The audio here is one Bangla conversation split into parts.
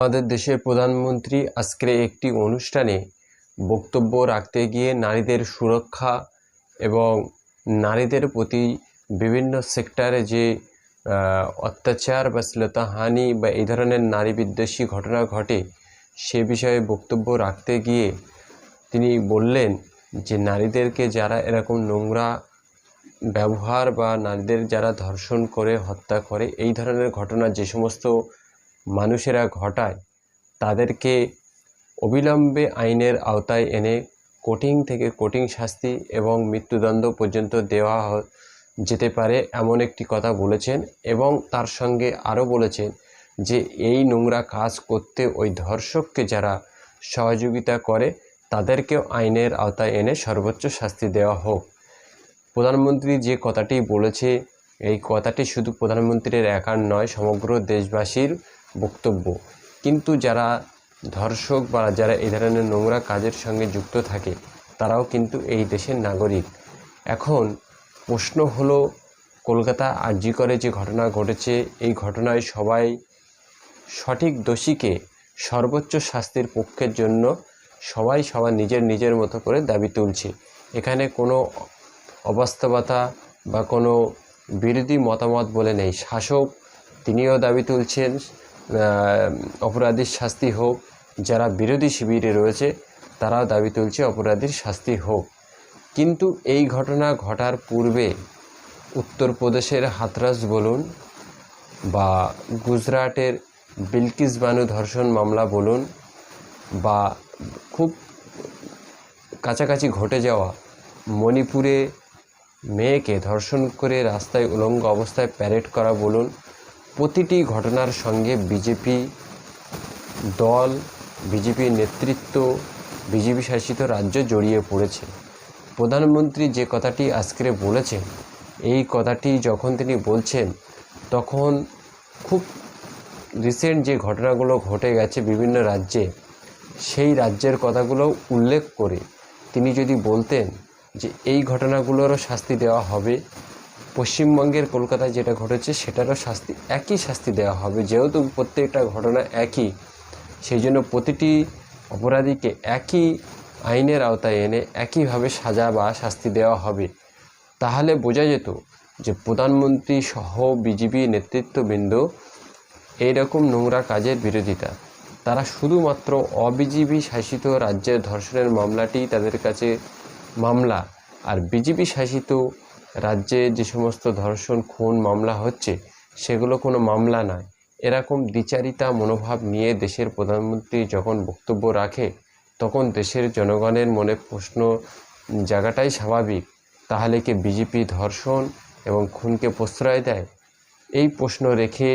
আমাদের দেশের প্রধানমন্ত্রী আজকে একটি অনুষ্ঠানে বক্তব্য রাখতে গিয়ে নারীদের সুরক্ষা এবং নারীদের প্রতি বিভিন্ন সেক্টরে যে অত্যাচার বা শ্লীলতাহানি বা এই ধরনের নারী বিদ্বেষী ঘটনা ঘটে সে বিষয়ে বক্তব্য রাখতে গিয়ে তিনি বললেন যে নারীদেরকে যারা এরকম নোংরা ব্যবহার বা নারীদের যারা ধর্ষণ করে হত্যা করে এই ধরনের ঘটনা যে সমস্ত মানুষেরা ঘটায় তাদেরকে অবিলম্বে আইনের আওতায় এনে কঠিন থেকে কঠিন শাস্তি এবং মৃত্যুদণ্ড পর্যন্ত দেওয়া যেতে পারে এমন একটি কথা বলেছেন। এবং তার সঙ্গে আরও বলেছেন যে এই নোংরা কাজ করতে ওই ধর্ষককে যারা সহযোগিতা করে তাদেরকেও আইনের আওতায় এনে সর্বোচ্চ শাস্তি দেওয়া হোক। প্রধানমন্ত্রী যে কথাটি বলেছে এই কথাটি শুধু প্রধানমন্ত্রীর একার নয়, সমগ্র দেশবাসীর বক্তব্য। কিন্তু যারা ধর্ষক বা যারা এই ধরনের নোংরা কাজের সঙ্গে যুক্ত থাকে তারাও কিন্তু এই দেশের নাগরিক। এখন প্রশ্ন হলো, কলকাতা আরজি করে যে ঘটনা ঘটেছে এই ঘটনায় সবাই সঠিক দোষীকে সর্বোচ্চ শাস্তির পক্ষের জন্য সবাই সবার নিজের মতো করে দাবি তুলছে। এখানে কোনো অবাস্তবতা বা কোনো বিরোধী মতামত বলে নেই। শাসক তিনিও দাবি তুলছেন অপরাধীর শাস্তি হোক, যারা বিরোধী শিবিরে রয়েছে তারাও দাবি তুলছে অপরাধীর শাস্তি হোক। কিন্তু এই ঘটনা ঘটার পূর্বে উত্তরপ্রদেশের হাথরাস বলুন বা গুজরাটের বিলকিস বানু ধর্ষণ মামলা বলুন বা খুব কাছাকাছি ঘটে যাওয়া মণিপুরে মেয়েকে ধর্ষণ করে রাস্তায় উলঙ্গ অবস্থায় প্যারেড করা বলুন, প্রতিটি ঘটনার সঙ্গে বিজেপি দল, বিজেপি নেতৃত্ব, বিজেপি শাসিত রাজ্য জড়িয়ে পড়েছে। প্রধানমন্ত্রী যে কথাটি আজকে বলেছেন এই কথাটি যখন তিনি বলছেন তখন খুব রিসেন্ট যে ঘটনাগুলো ঘটে গেছে বিভিন্ন রাজ্যে সেই রাজ্যের কথাগুলো উল্লেখ করে তিনি যদি বলতেন যে এই ঘটনাগুলোরও শাস্তি দেওয়া হবে, পশ্চিমবঙ্গের কলকাতায় যেটা ঘটেছে সেটারও একই শাস্তি দেওয়া হবে, যেহেতু প্রত্যেকটা ঘটনা একই সেই জন্য প্রতিটি অপরাধীকে একই আইনের আওতায় এনে একইভাবে সাজা বা শাস্তি দেওয়া হবে, তাহলে বোঝা যেত যে প্রধানমন্ত্রী সহ বিজেপি নেতৃত্ববৃন্দ এইরকম নোংরা কাজের বিরোধিতা। তারা শুধুমাত্র অবিজেপি শাসিত রাজ্যের ধর্ষণের মামলাটি তাদের কাছে মামলা, আর বিজেপি শাসিত রাজ্যে যে সমস্ত ধর্ষণ খুন মামলা হচ্ছে সেগুলো কোনো মামলা নয়। এরকম দ্বিচারিতা মনোভাব নিয়ে দেশের প্রধানমন্ত্রী যখন বক্তব্য রাখে তখন দেশের জনগণের মনে প্রশ্ন জায়গাটাই স্বাভাবিক, তাহলে কি বিজেপি ধর্ষণ এবং খুনকে প্রশ্রয় দেয়? এই প্রশ্ন রেখে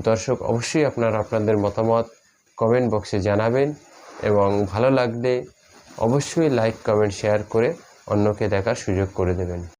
দর্শক অবশ্যই আপনাদের মতামত কমেন্ট বক্সে জানাবেন এবং ভালো লাগলে অবশ্যই লাইক কমেন্ট শেয়ার করে অন্যকে দেখার সুযোগ করে দেবেন।